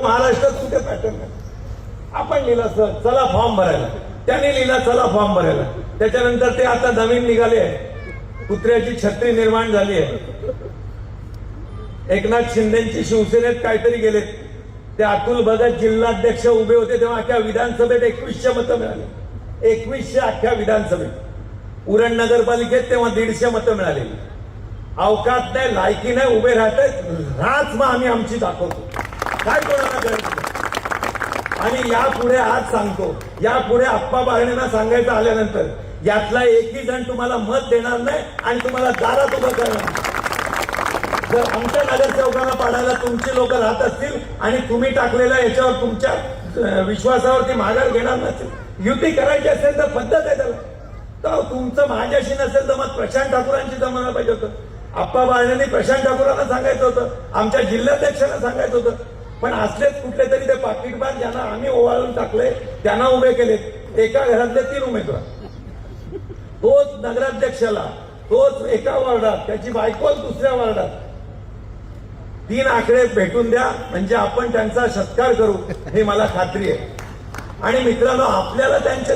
महाराष्ट्रात कुठे पॅटर्न नाही. आपण लिहिलं चला फॉर्म भरायला, त्याने लिहिला चला फॉर्म भरायला. त्याच्यानंतर ते आता नवीन निघाले आहे, कुत्र्याची छत्री निर्माण झाली आहे. एकनाथ शिंदेची शिवसेनेत काहीतरी गेलेत. ते अतुल भगत जिल्हाध्यक्ष उभे होते तेव्हा अख्ख्या विधानसभेत 2100 मतं मिळाली. 2100 अख्ख्या विधानसभेत. उरण नगरपालिकेत तेव्हा 150 मतं मिळाली. अवकात नाही, लायकी नाही, उभे राहत मग आम्ही आमची दाखवतो, काय कोणाला करायचं. आणि यापुढे आज सांगतो, यापुढे आप्पा बाळणेंना सांगायचं आल्यानंतर यातला एकही जण तुम्हाला मत देणार नाही आणि तुम्हाला दारात उभं करणार नाही. जर आमच्या नगरसेवकांना पाडायला तुमची लोक राहत असतील आणि तुम्ही टाकलेल्या याच्यावर तुमच्या विश्वासावरती माघार घेणार नसेल, युती करायची असेल तर पद्धत आहे त्याला. तर तुमचं माझ्याशी नसेल तर मग प्रशांत ठाकूरांशी जमायला पाहिजे होतं. आप्पा बाळणेंनी प्रशांत ठाकूरांना सांगायचं होतं, आमच्या जिल्हाध्यक्षांना सांगायचं होतं. पण असलेच कुठले तरी ते पाकिटबाज ज्यांना आम्ही ओवाळून टाकले त्यांना उभे केले. एका घरातले 3 उमेदवार, तोच नगराध्यक्षाला, तोच एका वार्डात, त्याची बायको दुसऱ्या वार्डात. 3 आकडे भेटून द्या म्हणजे आपण त्यांचा सत्कार करू, हे मला खात्री आहे. आणि मित्रांनो, आपल्याला त्यांचे